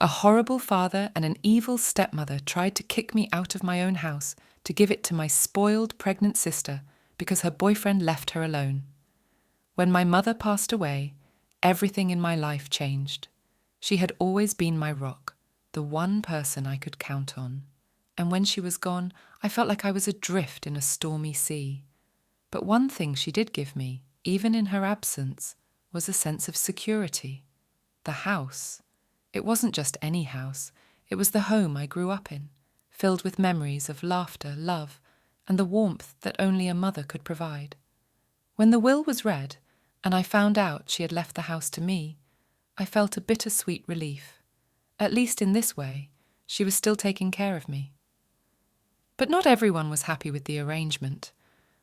A horrible father and an evil stepmother tried to kick me out of my own house to give it to my spoiled pregnant sister because her boyfriend left her alone. When my mother passed away, everything in my life changed. She had always been my rock, the one person I could count on. And when she was gone, I felt like I was adrift in a stormy sea. But one thing she did give me, even in her absence, was a sense of security. The house. It wasn't just any house. It was the home I grew up in, filled with memories of laughter, love, and the warmth that only a mother could provide. When the will was read, and I found out she had left the house to me, I felt a bittersweet relief. At least in this way, she was still taking care of me. But not everyone was happy with the arrangement.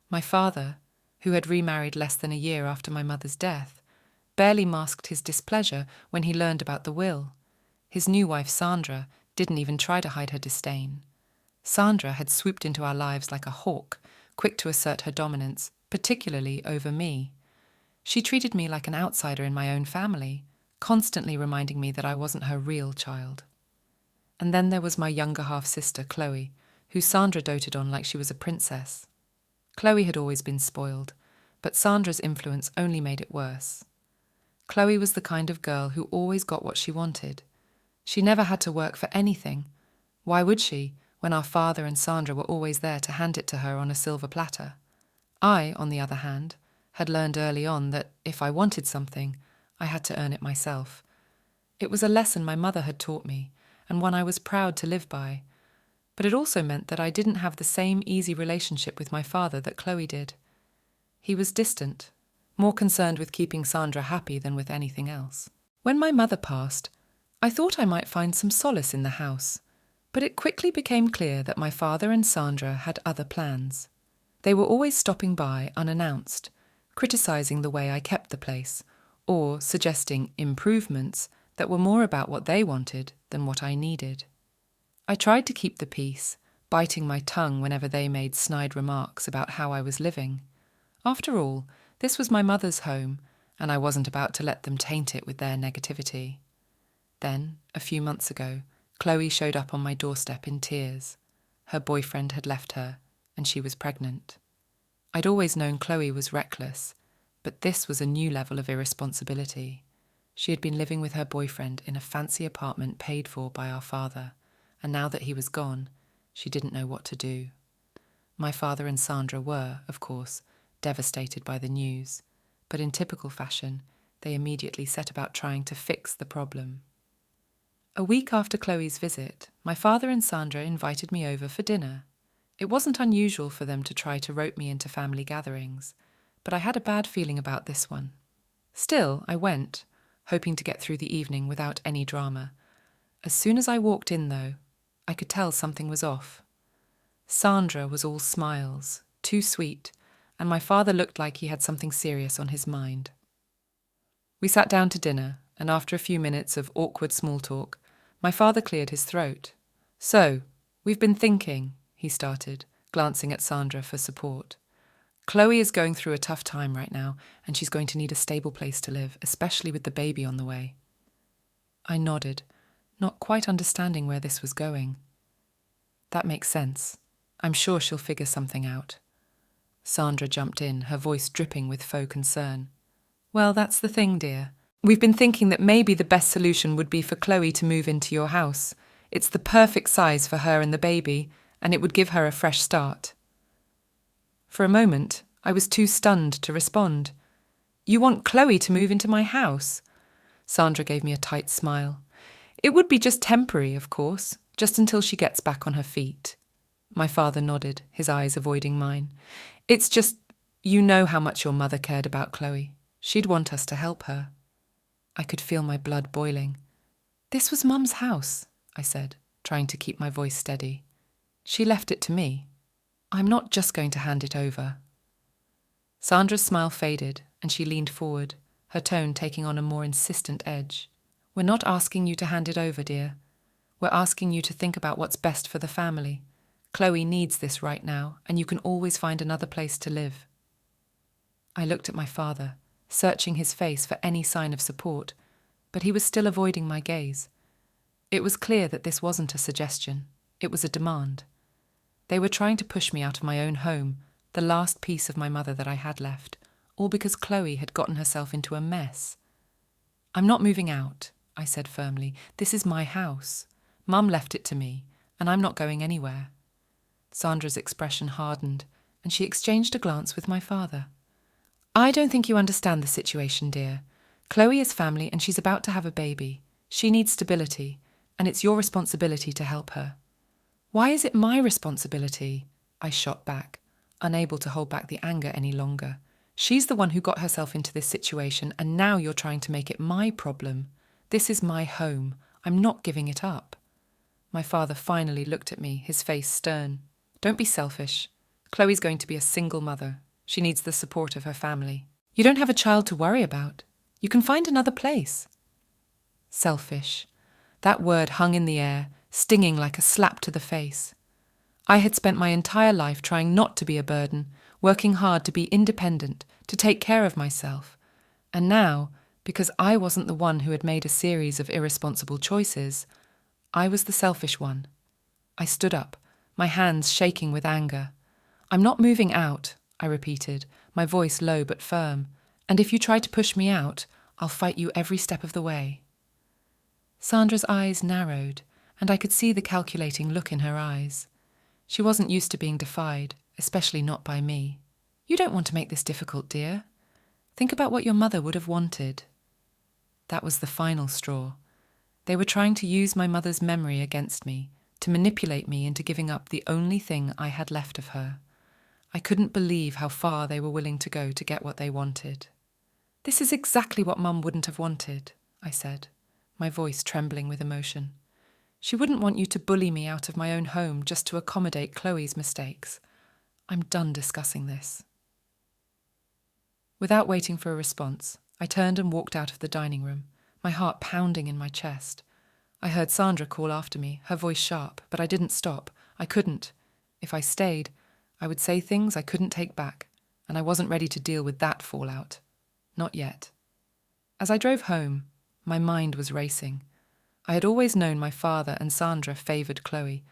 My father, who had remarried less than a year after my mother's death, barely masked his displeasure when he learned about the will. His new wife, Sandra, didn't even try to hide her disdain. Sandra had swooped into our lives like a hawk, quick to assert her dominance, particularly over me. She treated me like an outsider in my own family, constantly reminding me that I wasn't her real child. And then there was my younger half-sister, Chloe, who Sandra doted on like she was a princess. Chloe had always been spoiled, but Sandra's influence only made it worse. Chloe was the kind of girl who always got what she wanted. She never had to work for anything. Why would she, when our father and Sandra were always there to hand it to her on a silver platter? I, on the other hand, had learned early on that if I wanted something, I had to earn it myself. It was a lesson my mother had taught me, and one I was proud to live by. But it also meant that I didn't have the same easy relationship with my father that Chloe did. He was distant, more concerned with keeping Sandra happy than with anything else. When my mother passed, I thought I might find some solace in the house, but it quickly became clear that my father and Sandra had other plans. They were always stopping by unannounced, criticizing the way I kept the place, or suggesting improvements that were more about what they wanted than what I needed. I tried to keep the peace, biting my tongue whenever they made snide remarks about how I was living. After all, this was my mother's home, and I wasn't about to let them taint it with their negativity. Then, a few months ago, Chloe showed up on my doorstep in tears. Her boyfriend had left her, and she was pregnant. I'd always known Chloe was reckless, but this was a new level of irresponsibility. She had been living with her boyfriend in a fancy apartment paid for by our father, and now that he was gone, she didn't know what to do. My father and Sandra were, of course, devastated by the news, but in typical fashion, they immediately set about trying to fix the problem. A week after Chloe's visit, my father and Sandra invited me over for dinner. It wasn't unusual for them to try to rope me into family gatherings, but I had a bad feeling about this one. Still, I went, hoping to get through the evening without any drama. As soon as I walked in, though, I could tell something was off. Sandra was all smiles, too sweet, and my father looked like he had something serious on his mind. We sat down to dinner, and after a few minutes of awkward small talk, my father cleared his throat. "So, we've been thinking," he started, glancing at Sandra for support. "Chloe is going through a tough time right now, and she's going to need a stable place to live, especially with the baby on the way." I nodded, not quite understanding where this was going. "That makes sense. I'm sure she'll figure something out." Sandra jumped in, her voice dripping with faux concern. "Well, that's the thing, dear. We've been thinking that maybe the best solution would be for Chloe to move into your house. It's the perfect size for her and the baby, and it would give her a fresh start." For a moment, I was too stunned to respond. "You want Chloe to move into my house?" Sandra gave me a tight smile. "It would be just temporary, of course, just until she gets back on her feet." My father nodded, his eyes avoiding mine. "It's just, you know how much your mother cared about Chloe. She'd want us to help her." I could feel my blood boiling. "This was Mum's house," I said, trying to keep my voice steady. "She left it to me. I'm not just going to hand it over." Sandra's smile faded, and she leaned forward, her tone taking on a more insistent edge. "We're not asking you to hand it over, dear. We're asking you to think about what's best for the family. Chloe needs this right now, and you can always find another place to live." I looked at my father, searching his face for any sign of support, but he was still avoiding my gaze. It was clear that this wasn't a suggestion. It was a demand. They were trying to push me out of my own home, the last piece of my mother that I had left, all because Chloe had gotten herself into a mess. "I'm not moving out," I said firmly. "This is my house. Mum left it to me, and I'm not going anywhere." Sandra's expression hardened, and she exchanged a glance with my father. "I don't think you understand the situation, dear. Chloe is family and she's about to have a baby. She needs stability, and it's your responsibility to help her." "Why is it my responsibility?" I shot back, unable to hold back the anger any longer. "She's the one who got herself into this situation, and now you're trying to make it my problem. This is my home. I'm not giving it up." My father finally looked at me, his face stern. "Don't be selfish. Chloe's going to be a single mother. She needs the support of her family. You don't have a child to worry about. You can find another place." Selfish. That word hung in the air, stinging like a slap to the face. I had spent my entire life trying not to be a burden, working hard to be independent, to take care of myself. And now, because I wasn't the one who had made a series of irresponsible choices, I was the selfish one. I stood up, my hands shaking with anger. "I'm not moving out," I repeated, my voice low but firm. "And if you try to push me out, I'll fight you every step of the way." Sandra's eyes narrowed, and I could see the calculating look in her eyes. She wasn't used to being defied, especially not by me. "You don't want to make this difficult, dear. Think about what your mother would have wanted." That was the final straw. They were trying to use my mother's memory against me, to manipulate me into giving up the only thing I had left of her. I couldn't believe how far they were willing to go to get what they wanted. "This is exactly what Mum wouldn't have wanted," I said, my voice trembling with emotion. "She wouldn't want you to bully me out of my own home just to accommodate Chloe's mistakes. I'm done discussing this." Without waiting for a response, I turned and walked out of the dining room, my heart pounding in my chest. I heard Sandra call after me, her voice sharp, but I didn't stop. I couldn't. If I stayed, I would say things I couldn't take back, and I wasn't ready to deal with that fallout. Not yet. As I drove home, my mind was racing. I had always known my father and Sandra favoured Chloe,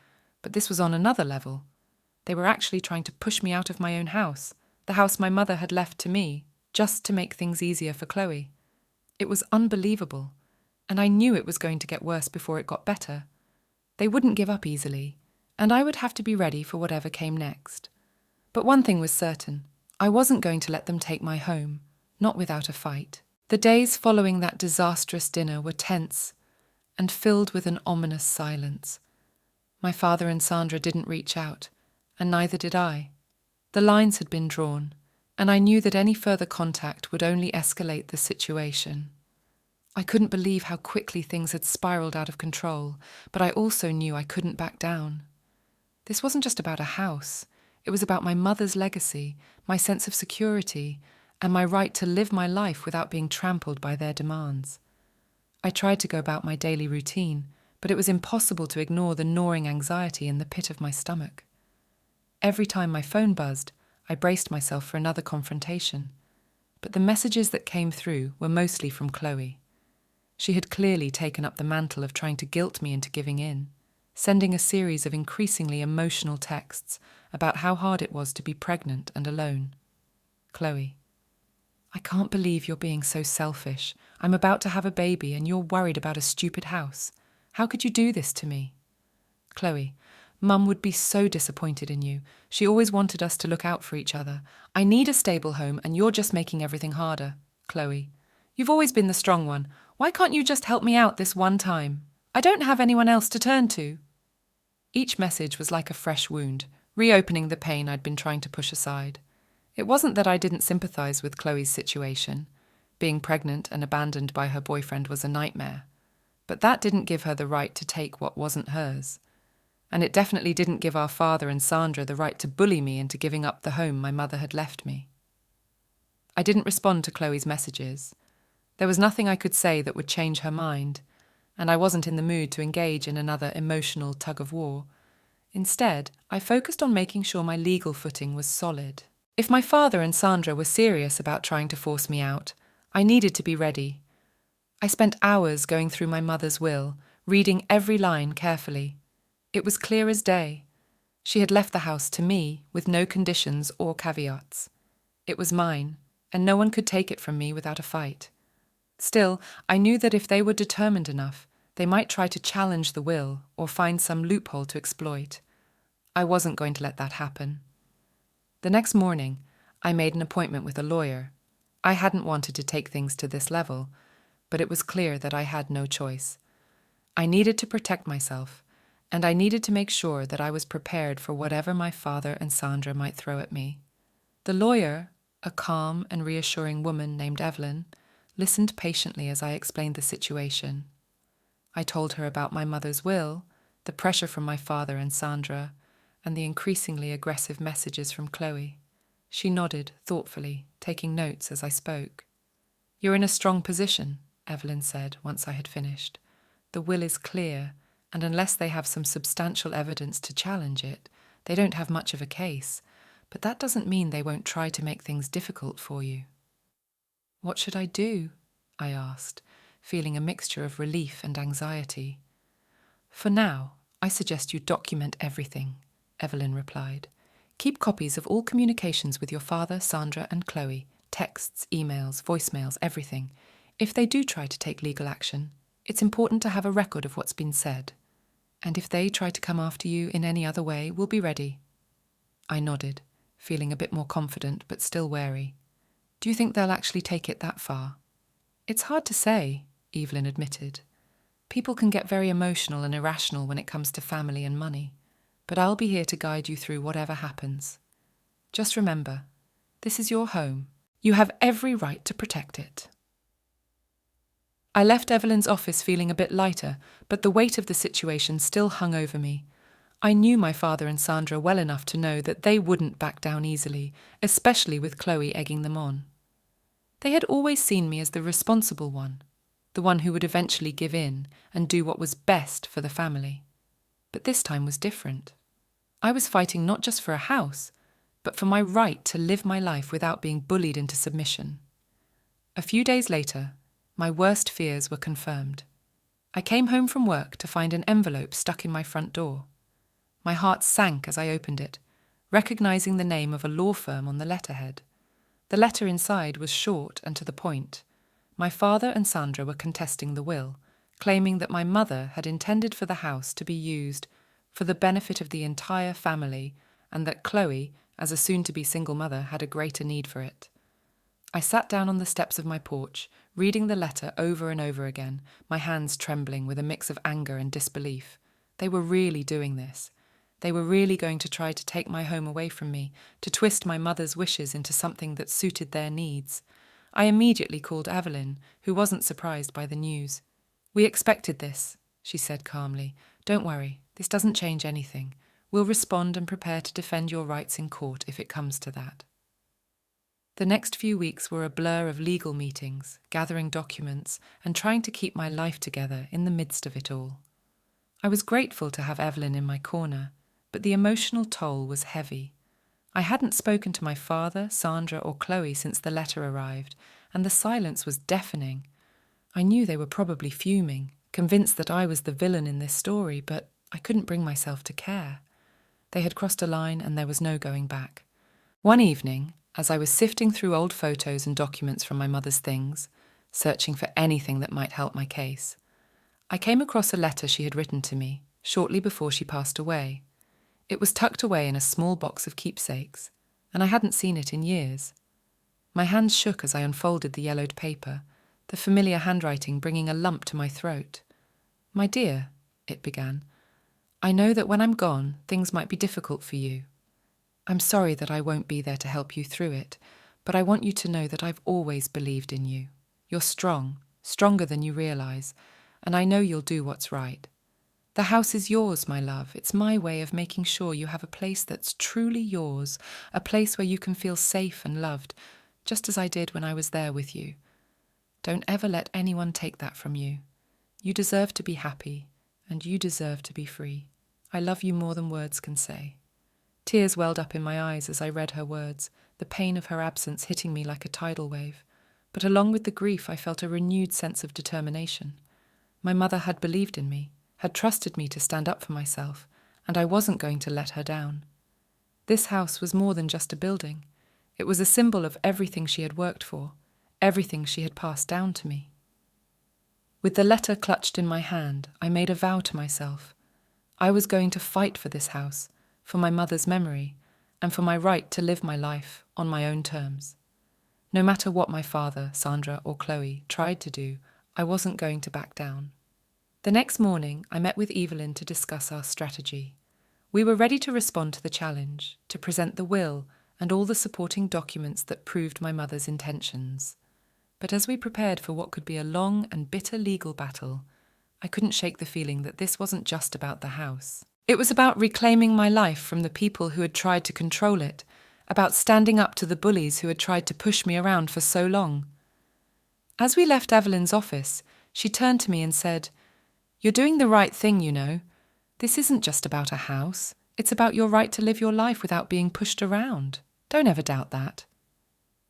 but this was on another level. They were actually trying to push me out of my own house, the house my mother had left to me, just to make things easier for Chloe. It was unbelievable, and I knew it was going to get worse before it got better. They wouldn't give up easily, and I would have to be ready for whatever came next. But one thing was certain, I wasn't going to let them take my home, not without a fight. The days following that disastrous dinner were tense and filled with an ominous silence. My father and Sandra didn't reach out, and neither did I. The lines had been drawn, and I knew that any further contact would only escalate the situation. I couldn't believe how quickly things had spiraled out of control, but I also knew I couldn't back down. This wasn't just about a house. It was about my mother's legacy, my sense of security, and my right to live my life without being trampled by their demands. I tried to go about my daily routine, but it was impossible to ignore the gnawing anxiety in the pit of my stomach. Every time my phone buzzed, I braced myself for another confrontation. But the messages that came through were mostly from Chloe. She had clearly taken up the mantle of trying to guilt me into giving in, sending a series of increasingly emotional texts about how hard it was to be pregnant and alone. Chloe: "I can't believe you're being so selfish. I'm about to have a baby and you're worried about a stupid house. How could you do this to me?" Chloe: "Mum would be so disappointed in you. She always wanted us to look out for each other. I need a stable home and you're just making everything harder." Chloe: "You've always been the strong one. Why can't you just help me out this one time? I don't have anyone else to turn to." Each message was like a fresh wound, reopening the pain I'd been trying to push aside. It wasn't that I didn't sympathise with Chloe's situation. Being pregnant and abandoned by her boyfriend was a nightmare. But that didn't give her the right to take what wasn't hers. And it definitely didn't give our father and Sandra the right to bully me into giving up the home my mother had left me. I didn't respond to Chloe's messages. There was nothing I could say that would change her mind, and I wasn't in the mood to engage in another emotional tug-of-war. Instead, I focused on making sure my legal footing was solid. If my father and Sandra were serious about trying to force me out, I needed to be ready. I spent hours going through my mother's will, reading every line carefully. It was clear as day. She had left the house to me with no conditions or caveats. It was mine, and no one could take it from me without a fight. Still, I knew that if they were determined enough, they might try to challenge the will or find some loophole to exploit. I wasn't going to let that happen. The next morning, I made an appointment with a lawyer. I hadn't wanted to take things to this level, but it was clear that I had no choice. I needed to protect myself, and I needed to make sure that I was prepared for whatever my father and Sandra might throw at me. The lawyer, a calm and reassuring woman named Evelyn, listened patiently as I explained the situation. I told her about my mother's will, the pressure from my father and Sandra, and the increasingly aggressive messages from Chloe. She nodded thoughtfully, taking notes as I spoke. "You're in a strong position," Evelyn said once I had finished. "The will is clear, and unless they have some substantial evidence to challenge it, they don't have much of a case. But that doesn't mean they won't try to make things difficult for you." "What should I do?" I asked, feeling a mixture of relief and anxiety. "For now, I suggest you document everything," Evelyn replied. "Keep copies of all communications with your father, Sandra, and Chloe, texts, emails, voicemails, everything. If they do try to take legal action, it's important to have a record of what's been said. And if they try to come after you in any other way, we'll be ready." I nodded, feeling a bit more confident but still wary. "Do you think they'll actually take it that far?" "It's hard to say," Evelyn admitted. "People can get very emotional and irrational when it comes to family and money, but I'll be here to guide you through whatever happens. Just remember, this is your home. You have every right to protect it." I left Evelyn's office feeling a bit lighter, but the weight of the situation still hung over me. I knew my father and Sandra well enough to know that they wouldn't back down easily, especially with Chloe egging them on. They had always seen me as the responsible one, the one who would eventually give in and do what was best for the family. But this time was different. I was fighting not just for a house, but for my right to live my life without being bullied into submission. A few days later, my worst fears were confirmed. I came home from work to find an envelope stuck in my front door. My heart sank as I opened it, recognizing the name of a law firm on the letterhead. The letter inside was short and to the point. My father and Sandra were contesting the will, claiming that my mother had intended for the house to be used for the benefit of the entire family, and that Chloe, as a soon-to-be single mother, had a greater need for it. I sat down on the steps of my porch, reading the letter over and over again, my hands trembling with a mix of anger and disbelief. They were really doing this. They were really going to try to take my home away from me, to twist my mother's wishes into something that suited their needs. I immediately called Evelyn, who wasn't surprised by the news. "We expected this," she said calmly. "Don't worry, this doesn't change anything. We'll respond and prepare to defend your rights in court if it comes to that." The next few weeks were a blur of legal meetings, gathering documents, and trying to keep my life together in the midst of it all. I was grateful to have Evelyn in my corner, but the emotional toll was heavy. I hadn't spoken to my father, Sandra, or Chloe since the letter arrived, and the silence was deafening. I knew they were probably fuming, convinced that I was the villain in this story, but I couldn't bring myself to care. They had crossed a line and there was no going back. One evening, as I was sifting through old photos and documents from my mother's things, searching for anything that might help my case, I came across a letter she had written to me shortly before she passed away. It was tucked away in a small box of keepsakes, and I hadn't seen it in years. My hands shook as I unfolded the yellowed paper, the familiar handwriting bringing a lump to my throat. "My dear," it began, "I know that when I'm gone, things might be difficult for you. I'm sorry that I won't be there to help you through it, but I want you to know that I've always believed in you. You're strong, stronger than you realize, and I know you'll do what's right. The house is yours, my love. It's my way of making sure you have a place that's truly yours, a place where you can feel safe and loved, just as I did when I was there with you. Don't ever let anyone take that from you. You deserve to be happy, and you deserve to be free. I love you more than words can say." Tears welled up in my eyes as I read her words, the pain of her absence hitting me like a tidal wave. But along with the grief, I felt a renewed sense of determination. My mother had believed in me. had trusted me to stand up for myself, and I wasn't going to let her down. This house was more than just a building. It was a symbol of everything she had worked for, everything she had passed down to me. With the letter clutched in my hand, I made a vow to myself. I was going to fight for this house, for my mother's memory, and for my right to live my life on my own terms. No matter what my father, Sandra, or Chloe tried to do, I wasn't going to back down. The next morning, I met with Evelyn to discuss our strategy. We were ready to respond to the challenge, to present the will and all the supporting documents that proved my mother's intentions. But as we prepared for what could be a long and bitter legal battle, I couldn't shake the feeling that this wasn't just about the house. It was about reclaiming my life from the people who had tried to control it, about standing up to the bullies who had tried to push me around for so long. As we left Evelyn's office, she turned to me and said, "You're doing the right thing, you know. This isn't just about a house. It's about your right to live your life without being pushed around. Don't ever doubt that."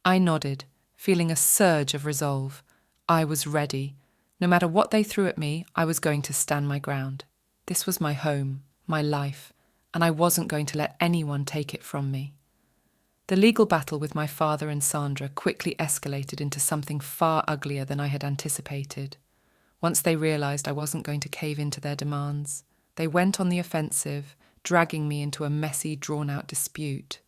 I nodded, feeling a surge of resolve. I was ready. No matter what they threw at me, I was going to stand my ground. This was my home, my life, and I wasn't going to let anyone take it from me. The legal battle with my father and Sandra quickly escalated into something far uglier than I had anticipated. Once they realised I wasn't going to cave into their demands, they went on the offensive, dragging me into a messy, drawn-out dispute.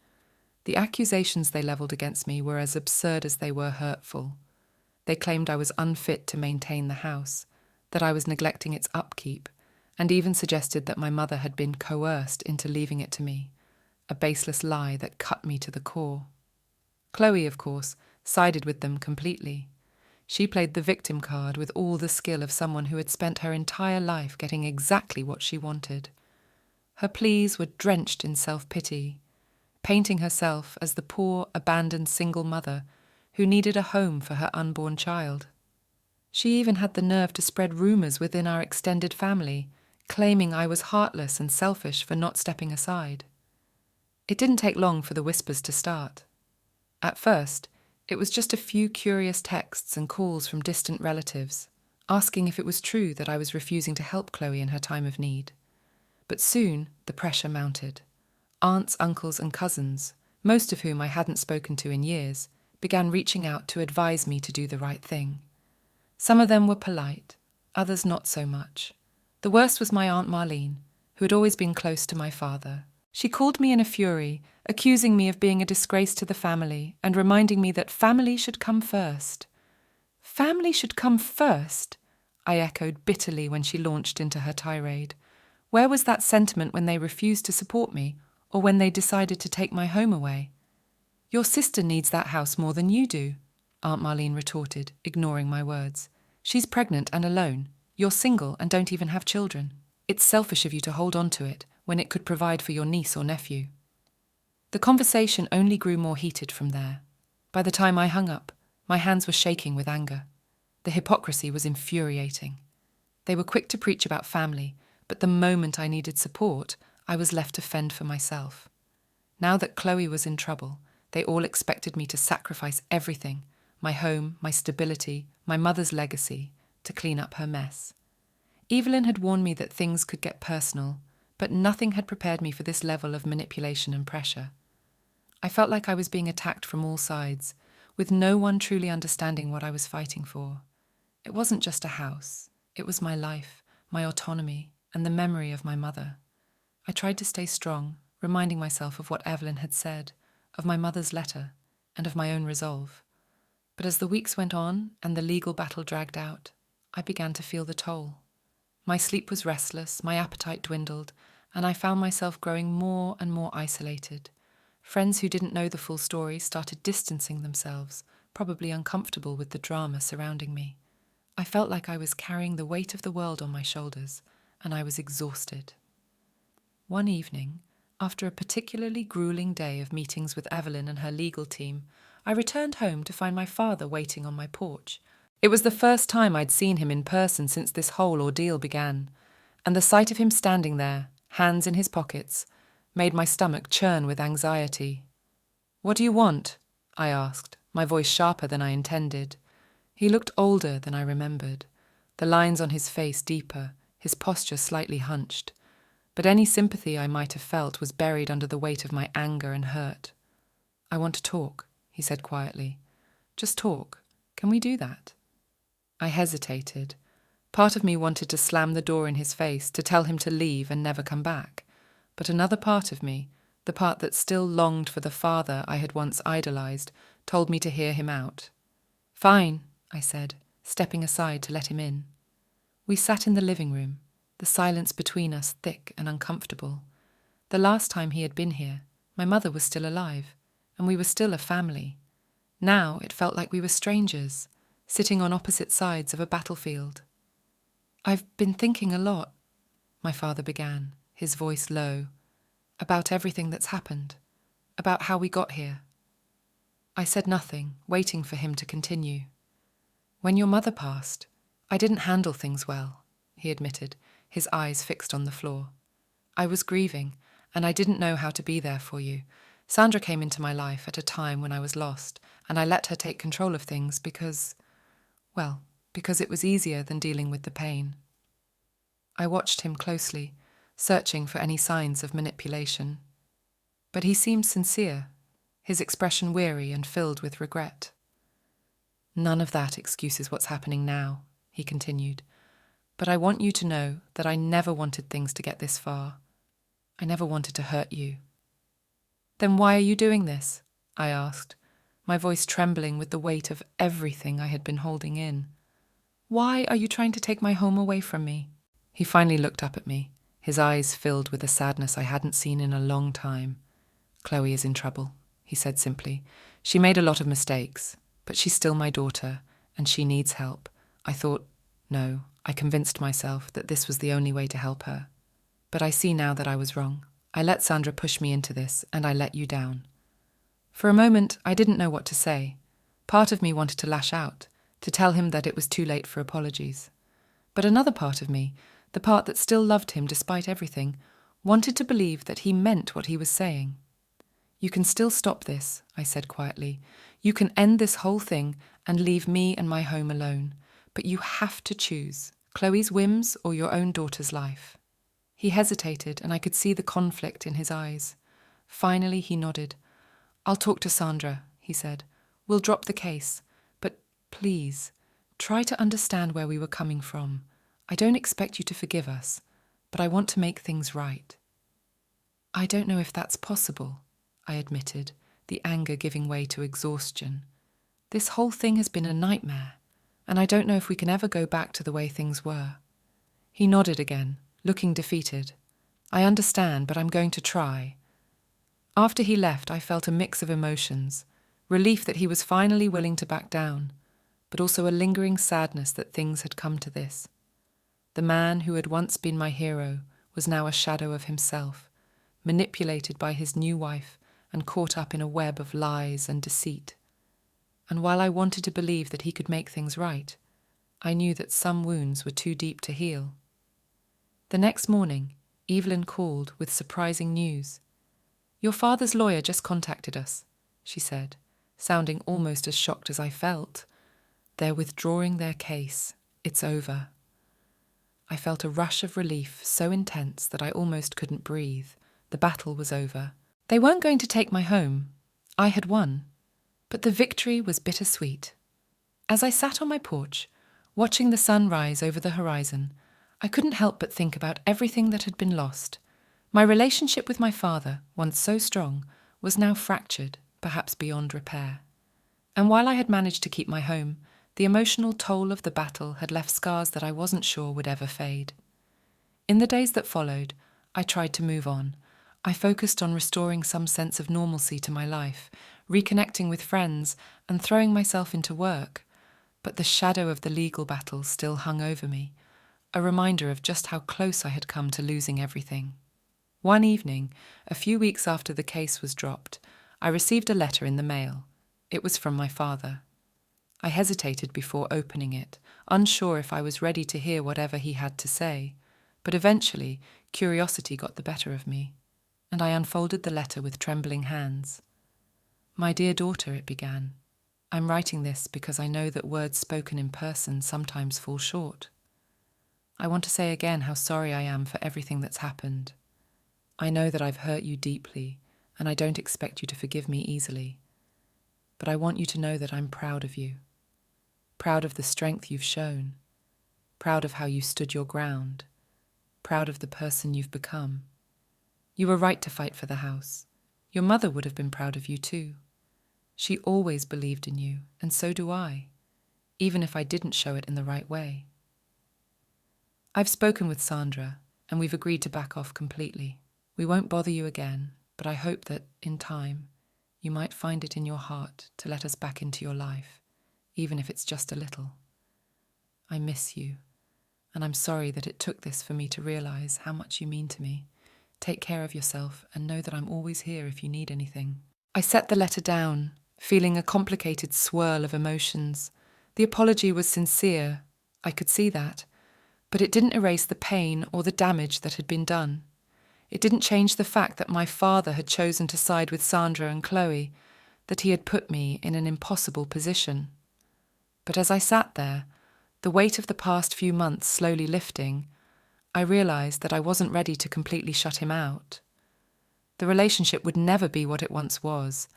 The accusations they levelled against me were as absurd as they were hurtful. They claimed I was unfit to maintain the house, that I was neglecting its upkeep, and even suggested that my mother had been coerced into leaving it to me, a baseless lie that cut me to the core. Chloe, of course, sided with them completely. She played the victim card with all the skill of someone who had spent her entire life getting exactly what she wanted. Her pleas were drenched in self-pity, painting herself as the poor, abandoned single mother who needed a home for her unborn child. She even had the nerve to spread rumours within our extended family, claiming I was heartless and selfish for not stepping aside. It didn't take long for the whispers to start. At first, it was just a few curious texts and calls from distant relatives, asking if it was true that I was refusing to help Chloe in her time of need. But soon, the pressure mounted. Aunts, uncles, and cousins, most of whom I hadn't spoken to in years, began reaching out to advise me to do the right thing. Some of them were polite, others not so much. The worst was my Aunt Marlene, who had always been close to my father. She called me in a fury, accusing me of being a disgrace to the family and reminding me that family should come first. Family should come first? I echoed bitterly when she launched into her tirade. Where was that sentiment when they refused to support me, or when they decided to take my home away? Your sister needs that house more than you do, Aunt Marlene retorted, ignoring my words. She's pregnant and alone. You're single and don't even have children. It's selfish of you to hold on to it when it could provide for your niece or nephew. The conversation only grew more heated from there. By the time I hung up, my hands were shaking with anger. The hypocrisy was infuriating. They were quick to preach about family, but the moment I needed support, I was left to fend for myself. Now that Chloe was in trouble, they all expected me to sacrifice everything, my home, my stability, my mother's legacy, to clean up her mess. Evelyn had warned me that things could get personal, but nothing had prepared me for this level of manipulation and pressure. I felt like I was being attacked from all sides, with no one truly understanding what I was fighting for. It wasn't just a house. It was my life, my autonomy, and the memory of my mother. I tried to stay strong, reminding myself of what Evelyn had said, of my mother's letter, and of my own resolve. But as the weeks went on and the legal battle dragged out, I began to feel the toll. My sleep was restless, my appetite dwindled, and I found myself growing more and more isolated. Friends who didn't know the full story started distancing themselves, probably uncomfortable with the drama surrounding me. I felt like I was carrying the weight of the world on my shoulders, and I was exhausted. One evening, after a particularly grueling day of meetings with Evelyn and her legal team, I returned home to find my father waiting on my porch. It was the first time I'd seen him in person since this whole ordeal began, and the sight of him standing there, hands in his pockets, made my stomach churn with anxiety. "What do you want?" I asked, my voice sharper than I intended. He looked older than I remembered, the lines on his face deeper, his posture slightly hunched, but any sympathy I might have felt was buried under the weight of my anger and hurt. "I want to talk," he said quietly. "Just talk. Can we do that?" I hesitated. Part of me wanted to slam the door in his face, to tell him to leave and never come back. But another part of me, the part that still longed for the father I had once idolized, told me to hear him out. "Fine," I said, stepping aside to let him in. We sat in the living room, the silence between us thick and uncomfortable. The last time he had been here, my mother was still alive, and we were still a family. Now it felt like we were strangers, sitting on opposite sides of a battlefield. "I've been thinking a lot," my father began, his voice low, "about everything that's happened, about how we got here." I said nothing, waiting for him to continue. "When your mother passed, I didn't handle things well," he admitted, his eyes fixed on the floor. "I was grieving, and I didn't know how to be there for you. Sandra came into my life at a time when I was lost, and I let her take control of things because it was easier than dealing with the pain." I watched him closely, searching for any signs of manipulation. But he seemed sincere, his expression weary and filled with regret. "None of that excuses what's happening now," he continued. "But I want you to know that I never wanted things to get this far. I never wanted to hurt you." "Then why are you doing this?" I asked, my voice trembling with the weight of everything I had been holding in. "Why are you trying to take my home away from me?" He finally looked up at me, his eyes filled with a sadness I hadn't seen in a long time. "Chloe is in trouble," he said simply. "She made a lot of mistakes, but she's still my daughter, and she needs help." I convinced myself that this was the only way to help her. But I see now that I was wrong. I let Sandra push me into this, and I let you down. For a moment, I didn't know what to say. Part of me wanted to lash out, to tell him that it was too late for apologies. But another part of me, the part that still loved him despite everything, wanted to believe that he meant what he was saying. "You can still stop this," I said quietly. "You can end this whole thing and leave me and my home alone. But you have to choose Chloe's whims or your own daughter's life." He hesitated, and I could see the conflict in his eyes. Finally, he nodded. "I'll talk to Sandra," he said. "We'll drop the case. But please, try to understand where we were coming from. I don't expect you to forgive us, but I want to make things right." "I don't know if that's possible," I admitted, the anger giving way to exhaustion. "This whole thing has been a nightmare, and I don't know if we can ever go back to the way things were." He nodded again, looking defeated. "I understand, but I'm going to try." After he left, I felt a mix of emotions, relief that he was finally willing to back down, but also a lingering sadness that things had come to this. The man who had once been my hero was now a shadow of himself, manipulated by his new wife and caught up in a web of lies and deceit. And while I wanted to believe that he could make things right, I knew that some wounds were too deep to heal. The next morning, Evelyn called with surprising news. "Your father's lawyer just contacted us," she said, sounding almost as shocked as I felt. "They're withdrawing their case. It's over." I felt a rush of relief so intense that I almost couldn't breathe. The battle was over. They weren't going to take my home. I had won. But the victory was bittersweet. As I sat on my porch, watching the sun rise over the horizon, I couldn't help but think about everything that had been lost. My relationship with my father, once so strong, was now fractured, perhaps beyond repair. And while I had managed to keep my home, the emotional toll of the battle had left scars that I wasn't sure would ever fade. In the days that followed, I tried to move on. I focused on restoring some sense of normalcy to my life, reconnecting with friends, and throwing myself into work. But the shadow of the legal battle still hung over me, a reminder of just how close I had come to losing everything. One evening, a few weeks after the case was dropped, I received a letter in the mail. It was from my father. I hesitated before opening it, unsure if I was ready to hear whatever he had to say, but eventually curiosity got the better of me, and I unfolded the letter with trembling hands. "My dear daughter," it began, "I'm writing this because I know that words spoken in person sometimes fall short. I want to say again how sorry I am for everything that's happened. I know that I've hurt you deeply, and I don't expect you to forgive me easily. But I want you to know that I'm proud of you. Proud of the strength you've shown. Proud of how you stood your ground. Proud of the person you've become. You were right to fight for the house. Your mother would have been proud of you too. She always believed in you, and so do I, even if I didn't show it in the right way. I've spoken with Sandra, and we've agreed to back off completely. We won't bother you again, but I hope that, in time, you might find it in your heart to let us back into your life, even if it's just a little. I miss you, and I'm sorry that it took this for me to realize how much you mean to me. Take care of yourself and know that I'm always here if you need anything. I set the letter down, feeling a complicated swirl of emotions. The apology was sincere, I could see that, but it didn't erase the pain or the damage that had been done. It didn't change the fact that my father had chosen to side with Sandra and Chloe, that he had put me in an impossible position. But as I sat there, the weight of the past few months slowly lifting, I realized that I wasn't ready to completely shut him out. The relationship would never be what it once was,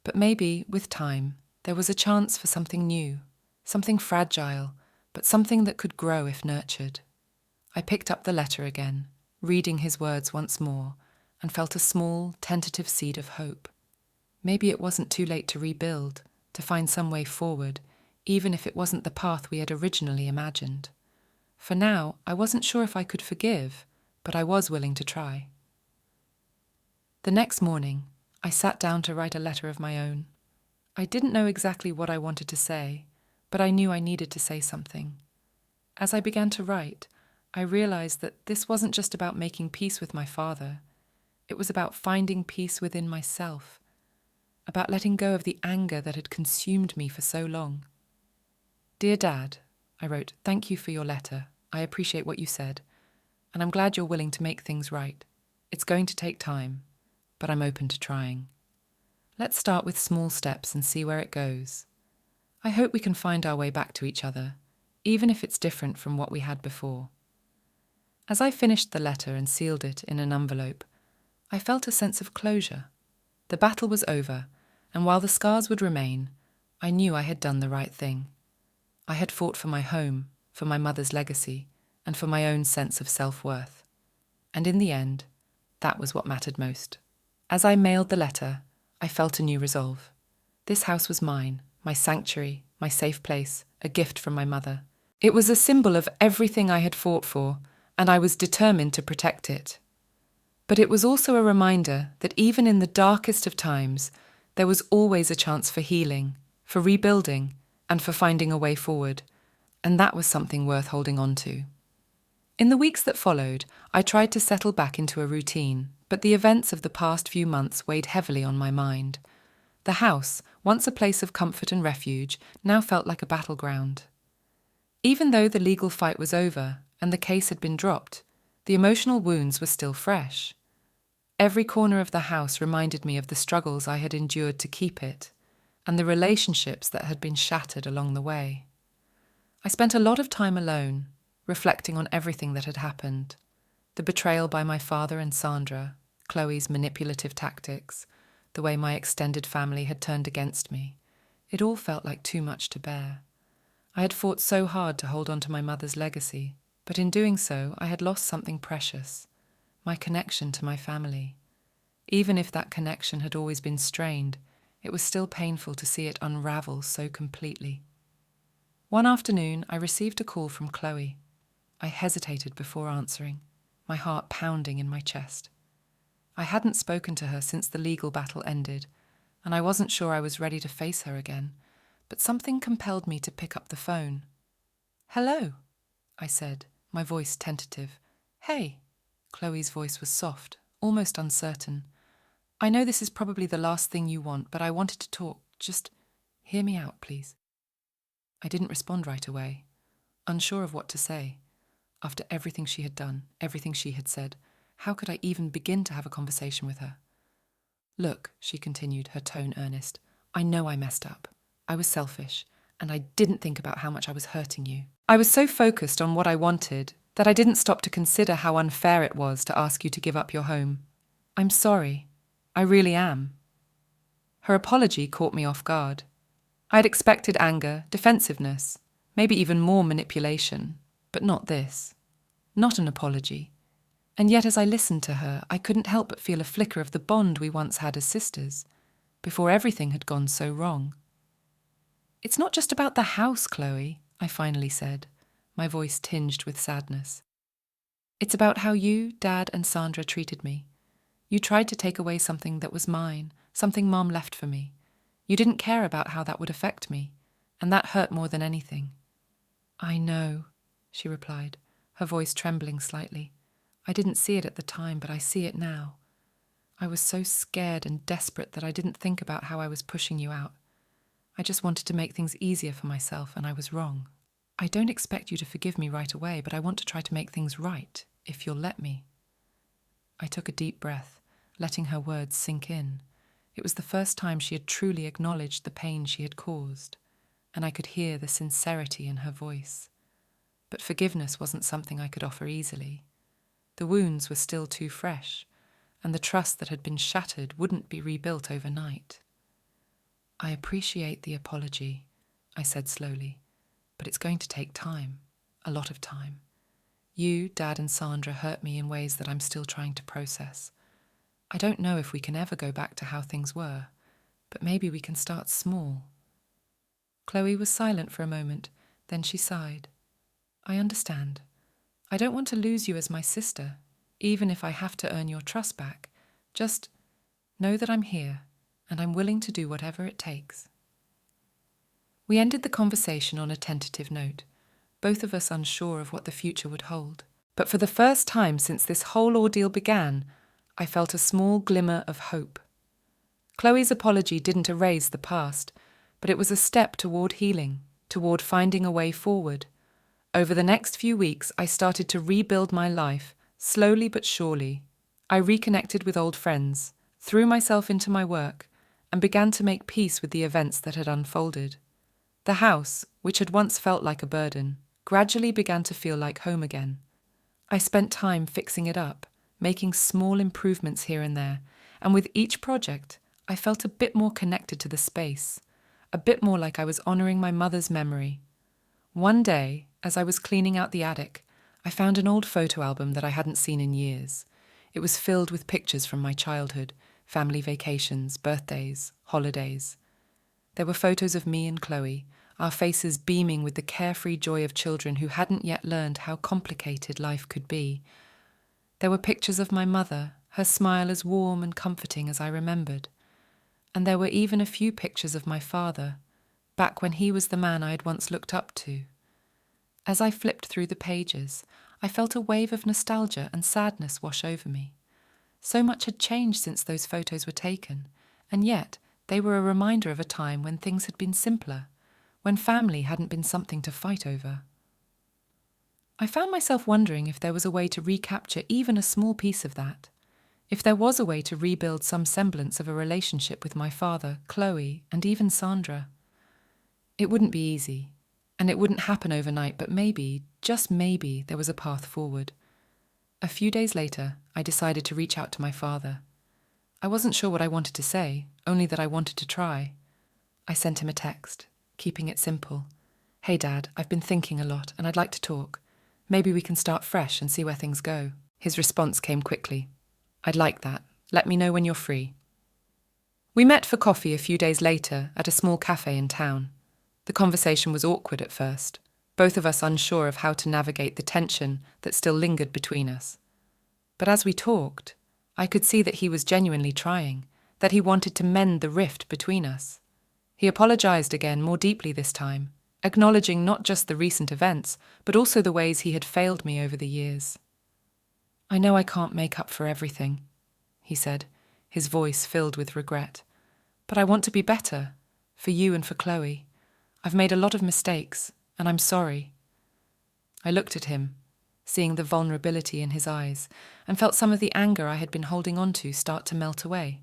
but maybe, with time, there was a chance for something new, something fragile, but something that could grow if nurtured. I picked up the letter again, reading his words once more, and felt a small, tentative seed of hope. Maybe it wasn't too late to rebuild, to find some way forward, even if it wasn't the path we had originally imagined. For now, I wasn't sure if I could forgive, but I was willing to try. The next morning, I sat down to write a letter of my own. I didn't know exactly what I wanted to say, but I knew I needed to say something. As I began to write, I realized that this wasn't just about making peace with my father. It was about finding peace within myself, about letting go of the anger that had consumed me for so long. Dear Dad, I wrote, thank you for your letter. I appreciate what you said, and I'm glad you're willing to make things right. It's going to take time, but I'm open to trying. Let's start with small steps and see where it goes. I hope we can find our way back to each other, even if it's different from what we had before. As I finished the letter and sealed it in an envelope, I felt a sense of closure. The battle was over, and while the scars would remain, I knew I had done the right thing. I had fought for my home, for my mother's legacy, and for my own sense of self-worth. And in the end, that was what mattered most. As I mailed the letter, I felt a new resolve. This house was mine, my sanctuary, my safe place, a gift from my mother. It was a symbol of everything I had fought for, and I was determined to protect it. But it was also a reminder that even in the darkest of times, there was always a chance for healing, for rebuilding, and for finding a way forward, and that was something worth holding on to. In the weeks that followed, I tried to settle back into a routine, but the events of the past few months weighed heavily on my mind. The house, once a place of comfort and refuge, now felt like a battleground. Even though the legal fight was over and the case had been dropped, the emotional wounds were still fresh. Every corner of the house reminded me of the struggles I had endured to keep it, and the relationships that had been shattered along the way. I spent a lot of time alone, reflecting on everything that had happened. The betrayal by my father and Sandra, Chloe's manipulative tactics, the way my extended family had turned against me. It all felt like too much to bear. I had fought so hard to hold on to my mother's legacy, but in doing so, I had lost something precious, my connection to my family. Even if that connection had always been strained, it was still painful to see it unravel so completely. One afternoon, I received a call from Chloe. I hesitated before answering, my heart pounding in my chest. I hadn't spoken to her since the legal battle ended, and I wasn't sure I was ready to face her again, but something compelled me to pick up the phone. "Hello," I said, my voice tentative. "Hey." Chloe's voice was soft, almost uncertain. "I know this is probably the last thing you want, but I wanted to talk. Just hear me out, please." I didn't respond right away, unsure of what to say. After everything she had done, everything she had said, how could I even begin to have a conversation with her? "Look," she continued, her tone earnest, "I know I messed up. I was selfish, and I didn't think about how much I was hurting you. I was so focused on what I wanted that I didn't stop to consider how unfair it was to ask you to give up your home. I'm sorry. I really am. Her apology caught me off guard. I had expected anger, defensiveness, maybe even more manipulation, but not this. Not an apology. And yet as I listened to her, I couldn't help but feel a flicker of the bond we once had as sisters, before everything had gone so wrong. It's not just about the house, Chloe, I finally said, my voice tinged with sadness. It's about how you, Dad, and Sandra treated me. You tried to take away something that was mine, something Mom left for me. You didn't care about how that would affect me, and that hurt more than anything. I know, she replied, her voice trembling slightly. I didn't see it at the time, but I see it now. I was so scared and desperate that I didn't think about how I was pushing you out. I just wanted to make things easier for myself, and I was wrong. I don't expect you to forgive me right away, but I want to try to make things right, if you'll let me. I took a deep breath, letting her words sink in. It was the first time she had truly acknowledged the pain she had caused, and I could hear the sincerity in her voice. But forgiveness wasn't something I could offer easily. The wounds were still too fresh, and the trust that had been shattered wouldn't be rebuilt overnight. I appreciate the apology, I said slowly, but it's going to take time, a lot of time. You, Dad, and Sandra hurt me in ways that I'm still trying to process. I don't know if we can ever go back to how things were, but maybe we can start small. Chloe was silent for a moment, then she sighed. I understand. I don't want to lose you as my sister, even if I have to earn your trust back. Just know that I'm here, and I'm willing to do whatever it takes. We ended the conversation on a tentative note, both of us unsure of what the future would hold. But for the first time since this whole ordeal began, I felt a small glimmer of hope. Chloe's apology didn't erase the past, but it was a step toward healing, toward finding a way forward. Over the next few weeks, I started to rebuild my life, slowly but surely. I reconnected with old friends, threw myself into my work, and began to make peace with the events that had unfolded. The house, which had once felt like a burden, gradually began to feel like home again. I spent time fixing it up, making small improvements here and there, and with each project, I felt a bit more connected to the space, a bit more like I was honoring my mother's memory. One day, as I was cleaning out the attic, I found an old photo album that I hadn't seen in years. It was filled with pictures from my childhood, family vacations, birthdays, holidays. There were photos of me and Chloe, our faces beaming with the carefree joy of children who hadn't yet learned how complicated life could be. There were pictures of my mother, her smile as warm and comforting as I remembered. And there were even a few pictures of my father, back when he was the man I had once looked up to. As I flipped through the pages, I felt a wave of nostalgia and sadness wash over me. So much had changed since those photos were taken, and yet they were a reminder of a time when things had been simpler, when family hadn't been something to fight over. I found myself wondering if there was a way to recapture even a small piece of that, if there was a way to rebuild some semblance of a relationship with my father, Chloe, and even Sandra. It wouldn't be easy, and it wouldn't happen overnight, but maybe, just maybe, there was a path forward. A few days later, I decided to reach out to my father. I wasn't sure what I wanted to say, only that I wanted to try. I sent him a text, keeping it simple. Hey Dad, I've been thinking a lot, and I'd like to talk. Maybe we can start fresh and see where things go. His response came quickly. I'd like that. Let me know when you're free. We met for coffee a few days later at a small cafe in town. The conversation was awkward at first, both of us unsure of how to navigate the tension that still lingered between us. But as we talked, I could see that he was genuinely trying, that he wanted to mend the rift between us. He apologized again more deeply this time, acknowledging not just the recent events, but also the ways he had failed me over the years. I know I can't make up for everything, he said, his voice filled with regret. But I want to be better, for you and for Chloe. I've made a lot of mistakes, and I'm sorry. I looked at him, seeing the vulnerability in his eyes, and felt some of the anger I had been holding on to start to melt away.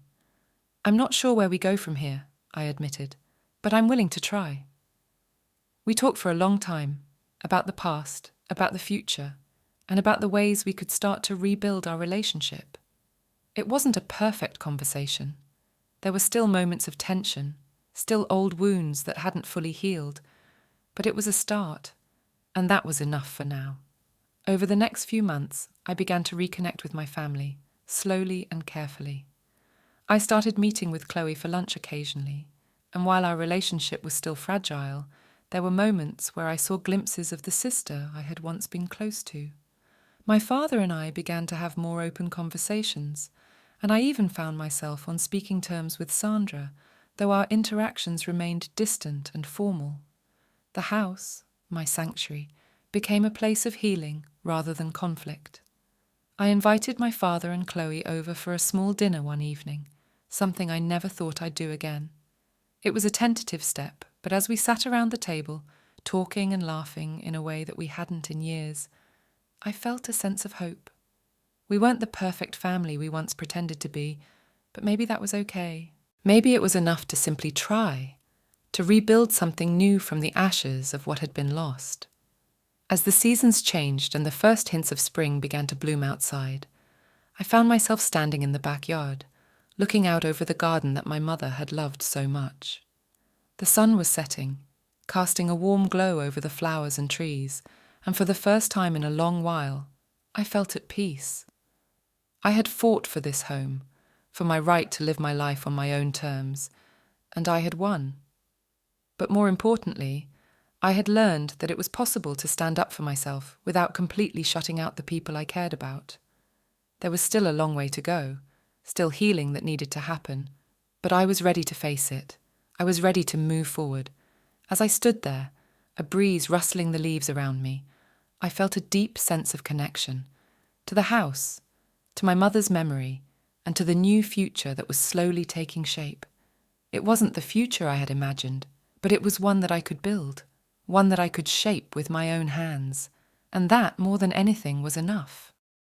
I'm not sure where we go from here, I admitted, but I'm willing to try. We talked for a long time, about the past, about the future, and about the ways we could start to rebuild our relationship. It wasn't a perfect conversation. There were still moments of tension, still old wounds that hadn't fully healed, but it was a start, and that was enough for now. Over the next few months, I began to reconnect with my family, slowly and carefully. I started meeting with Chloe for lunch occasionally, and while our relationship was still fragile, there were moments where I saw glimpses of the sister I had once been close to. My father and I began to have more open conversations, and I even found myself on speaking terms with Sandra, though our interactions remained distant and formal. The house, my sanctuary, became a place of healing rather than conflict. I invited my father and Chloe over for a small dinner one evening, something I never thought I'd do again. It was a tentative step, but as we sat around the table, talking and laughing in a way that we hadn't in years, I felt a sense of hope. We weren't the perfect family we once pretended to be, but maybe that was okay. Maybe it was enough to simply try, to rebuild something new from the ashes of what had been lost. As the seasons changed and the first hints of spring began to bloom outside, I found myself standing in the backyard, looking out over the garden that my mother had loved so much. The sun was setting, casting a warm glow over the flowers and trees, and for the first time in a long while, I felt at peace. I had fought for this home, for my right to live my life on my own terms, and I had won. But more importantly, I had learned that it was possible to stand up for myself without completely shutting out the people I cared about. There was still a long way to go, still healing that needed to happen, but I was ready to face it. I was ready to move forward. As I stood there, a breeze rustling the leaves around me, I felt a deep sense of connection to the house, to my mother's memory, and to the new future that was slowly taking shape. It wasn't the future I had imagined, but it was one that I could build, one that I could shape with my own hands, and that, more than anything, was enough.